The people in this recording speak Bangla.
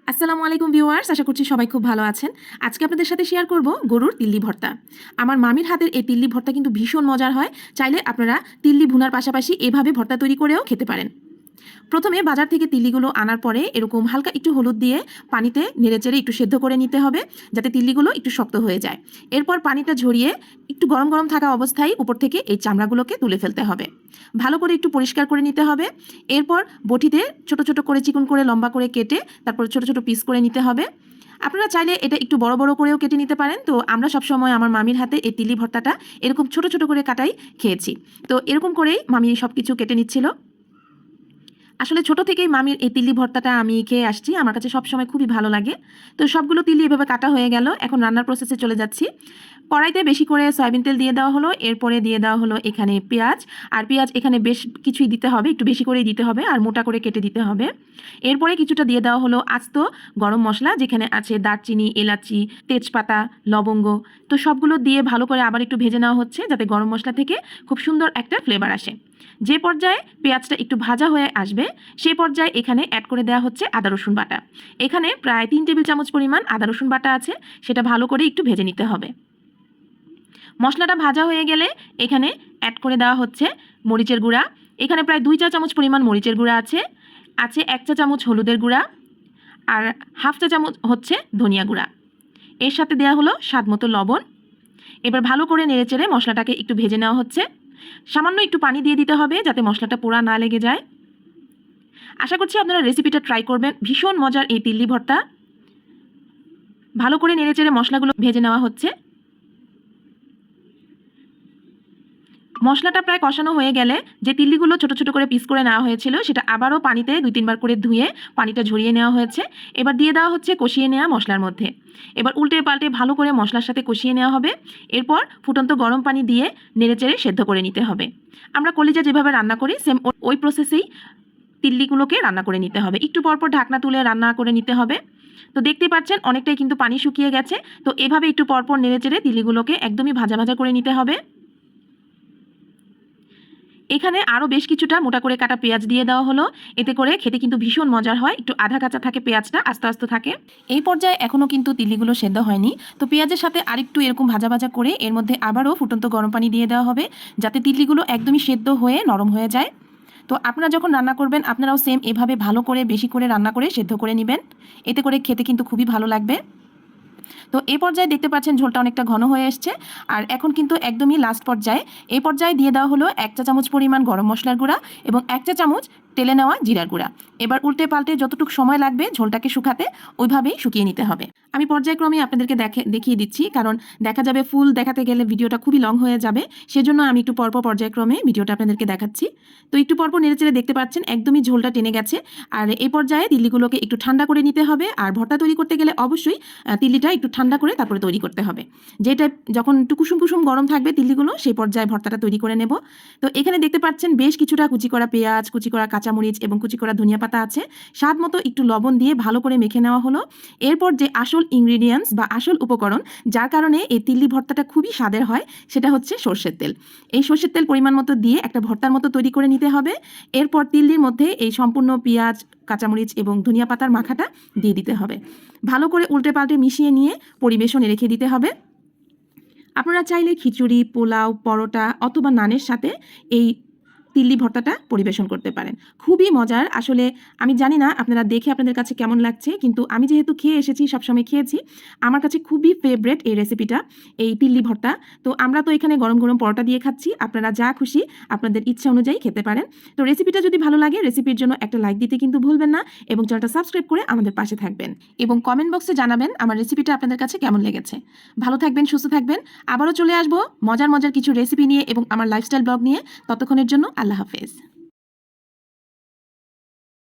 আসসালামু আলাইকুম ভিউয়ার্স, আশা করছি সবাই খুব ভালো আছেন। আজকে আপনাদের সাথে শেয়ার করব গরুর তিল্লি ভর্তা। আমার মামির হাতের এই তিল্লি ভর্তা কিন্তু ভীষণ মজার হয়। চাইলে আপনারা তিল্লি ভুনার পাশাপাশি এভাবে ভর্তা তৈরি করেও খেতে পারেন। প্রথমে বাজার থেকে তিল্লিগুলো আনার পরে এরকম হালকা একটু হলুদ দিয়ে পানিতে নেড়েচেড়ে একটু সেদ্ধ করে নিতে হবে, যাতে তিল্লিগুলো একটু শক্ত হয়ে যায়। এরপর পানিটা ঝরিয়ে একটু গরম গরম থাকা অবস্থায় উপর থেকে এই চামড়াগুলোকে তুলে ফেলতে হবে। ভালো করে একটু পরিষ্কার করে নিতে হবে। এরপর বটিতে ছোট ছোট করে চিকন করে লম্বা করে কেটে তারপর ছোট ছোট পিস করে নিতে হবে। আপনারা চাইলে এটা একটু বড় বড় করেও কেটে নিতে পারেন। তো আমরা সবসময় আমার মামির হাতে এই তিল্লি ভর্তাটা এরকম ছোট ছোট করে কাটাই খেয়েছি। তো এরকম করেই মামি সব কিছু কেটে নিচ্ছিল। আসলে ছোট থেকেই মামির এই তিল্লি ভর্তাটা আমি খেয়ে আসছি, আমার কাছে সবসময় খুবই ভালো লাগে। তো সবগুলো তিল্লি এভাবে কাটা হয়ে গেল। এখন রান্নার প্রসেসে চলে যাচ্ছি। কড়াইতে বেশি করে সয়াবিন তেল দিয়ে দেওয়া হলো। এরপরে দিয়ে দেওয়া হলো এখানে পেঁয়াজ। আর পেঁয়াজ এখানে বেশ কিছুই দিতে হবে, একটু বেশি করেই দিতে হবে আর মোটা করে কেটে দিতে হবে। এরপরে কিছুটা দিয়ে দেওয়া হলো আস্ত গরম মশলা, যেখানে আছে দারচিনি, এলাচি, তেজপাতা, লবঙ্গ। তো সবগুলো দিয়ে ভালো করে আবার একটু ভেজে নেওয়া হচ্ছে, যাতে গরম মশলা থেকে খুব সুন্দর একটা ফ্লেভার আসে। যে পর্যায়ে পেঁয়াজটা একটু ভাজা হয়ে আসবে সেই পর্যায়ে এখানে অ্যাড করে দেওয়া হচ্ছে আদা রসুন বাটা। এখানে প্রায় 3 টেবিল চামচ পরিমাণ আদা রসুন বাটা আছে, সেটা ভালো করে একটু ভেজে নিতে হবে। মশলাটা ভাজা হয়ে গেলে এখানে অ্যাড করে দেওয়া হচ্ছে মরিচের গুঁড়া। এখানে প্রায় 2 চা চামচ পরিমাণ মরিচের গুঁড়া আছে। 1 চা চামচ হলুদের গুঁড়া আর হাফ চা চামচ হচ্ছে ধনিয়া গুঁড়া। এর সাথে দেওয়া হলো স্বাদ মতো লবণ। এবার ভালো করে নেড়েচেড়ে মশলাটাকে একটু ভেজে নেওয়া হচ্ছে। সামান্য একটু পানি দিয়ে দিতে হবে, যাতে মশলাটা পোড়া না লেগে যায়। আশা করছি আপনারা রেসিপিটা ট্রাই করবেন। ভীষণ মজার এই তিল্লি ভর্তা। ভালো করে নেড়েচেড়ে মশলাগুলো ভেজে নেওয়া হচ্ছে। মশলাটা প্রায় কষানো হয়ে গেলে যে তিল্লিগুলো ছোট ছোট করে পিস করে নেওয়া হয়েছিল, সেটা আবারও পানিতে 2-3 বার করে ধুয়ে পানিটা ঝরিয়ে নেওয়া হয়েছে। এবার দিয়ে দেওয়া হচ্ছে কষিয়ে নেওয়া মশলার মধ্যে। এবার উল্টে পাল্টে ভালো করে মশলার সাথে কষিয়ে নেওয়া হবে। এরপর ফুটন্ত গরম পানি দিয়ে নেড়েচেড়ে সেদ্ধ করে নিতে হবে। আমরা কলিজা যেভাবে রান্না করি সেম ওই প্রসেসেই তিল্লিগুলোকে রান্না করে নিতে হবে। একটু পরপর ঢাকনা তুলে রান্না করে নিতে হবে। তো দেখতে পাচ্ছেন অনেকটাই কিন্তু পানি শুকিয়ে গেছে। তো এভাবে একটু পরপর নেড়েচেড়ে তিল্লিগুলোকে একদমই ভাজা ভাজা করে নিতে হবে। এখানে আরও বেশ কিছুটা মোটা করে কাটা পেঁয়াজ দিয়ে দেওয়া হলো। এতে করে খেতে কিন্তু ভীষণ মজার হয়। একটু আধা কাঁচা থাকে পেঁয়াজটা, আস্তে আস্তে থাকে। এই পর্যায়ে এখনও কিন্তু তিল্লিগুলো সেদ্ধ হয়নি। তো পেঁয়াজের সাথে আরেকটু এরকম ভাজা ভাজা করে এর মধ্যে আবারও ফুটন্ত গরম পানি দিয়ে দেওয়া হবে, যাতে তিল্লিগুলো একদমই সেদ্ধ হয়ে নরম হয়ে যায়। তো আপনারা যখন রান্না করবেন আপনারাও সেম এভাবে ভালো করে বেশি করে রান্না করে সেদ্ধ করে নেবেন। এতে করে খেতে কিন্তু খুবই ভালো লাগবে। তো এই পর্যায়ে দেখতে পাচ্ছেন ঝোলটা অনেকটা ঘন হয়ে এসছে। আর এখন কিন্তু একদমই লাস্ট পর্যায়ে এই পর্যায়ে দিয়ে দেওয়া হলো 1 চা চামচ পরিমাণ গরম মশলার গুঁড়া এবং 1 চা চামচ তেলে নেওয়া জিরার গুঁড়া। এবার উল্টে পাল্টে যতটুকু সময় লাগবে ঝোলটাকে শুকাতে ওইভাবেই শুকিয়ে নিতে হবে। আমি পর্যায়ক্রমে আপনাদেরকে দেখিয়ে দিচ্ছি, কারণ দেখা যাবে ফুল দেখাতে গেলে ভিডিওটা খুবই লং হয়ে যাবে। সেজন্য আমি একটু পরপর পর্যায়ক্রমে ভিডিওটা আপনাদেরকে দেখাচ্ছি। তো একটু পরপর নেড়েচেড়ে দেখতে পাচ্ছেন একদমই ঝোলটা টেনে গেছে। আর এই পর্যায়ে তিল্লিগুলোকে একটু ঠান্ডা করে নিতে হবে। আর ভর্তা তৈরি করতে গেলে অবশ্যই তিল্লিটা একটু ঠান্ডা করে তারপরে তৈরি করতে হবে। যেটা যখন একটু কুসুম কুসুম গরম থাকবে তিল্লিগুলো, সেই পর্যায়ে ভর্তাটা তৈরি করে নেব। তো এখানে দেখতে পাচ্ছেন বেশ কিছুটা কুচি করা পেঁয়াজ, কুচি করা কাঁচামরিচ এবং কুচি করা ধনিয়া পাতা আছে। স্বাদ মতো একটু লবণ দিয়ে ভালো করে মেখে নেওয়া হলো। এরপর যে আসল ইনগ্রিডিয়েন্টস বা আসল উপকরণ, যার কারণে এই তিল্লি ভর্তাটা খুবই স্বাদের হয়, সেটা হচ্ছে সর্ষের তেল। এই সর্ষের তেল পরিমাণ মতো দিয়ে একটা ভর্তার মতো তৈরি করে নিতে হবে। এরপর তিল্লির মধ্যে এই সম্পূর্ণ পেঁয়াজ, কাঁচামরিচ এবং ধনিয়া পাতার মাখাটা দিয়ে দিতে হবে। ভালো করে উল্টে পাল্টে মিশিয়ে নিয়ে পরিবেশনে রেখে দিতে হবে। আপনারা চাইলে খিচুড়ি, পোলাও, পরোটা অথবা নানের সাথে এই তিল্লি ভর্তাটা পরিবেশন করতে পারেন। খুবই মজার। আসলে আমি জানি না আপনারা দেখে আপনাদের কাছে কেমন লাগছে, কিন্তু আমি যেহেতু খেয়ে এসেছি, সবসময় খেয়েছি, আমার কাছে খুবই ফেভারেট এই রেসিপিটা, এই তিল্লি ভর্তা। তো আমরা তো এখানে গরম গরম পরোটা দিয়ে খাচ্ছি। আপনারা যা খুশি আপনাদের ইচ্ছা অনুযায়ী খেতে পারেন। তো রেসিপিটা যদি ভালো লাগে রেসিপির জন্য একটা লাইক দিতে কিন্তু ভুলবেন না এবং চ্যানেলটা সাবস্ক্রাইব করে আমাদের পাশে থাকবেন এবং কমেন্ট বক্সে জানাবেন আমার রেসিপিটা আপনাদের কাছে কেমন লেগেছে। ভালো থাকবেন, সুস্থ থাকবেন। আবারও চলে আসবো মজার মজার কিছু রেসিপি নিয়ে এবং আমার লাইফস্টাইল ব্লগ নিয়ে। ততক্ষণের জন্য আল্লাহ হাফেজ।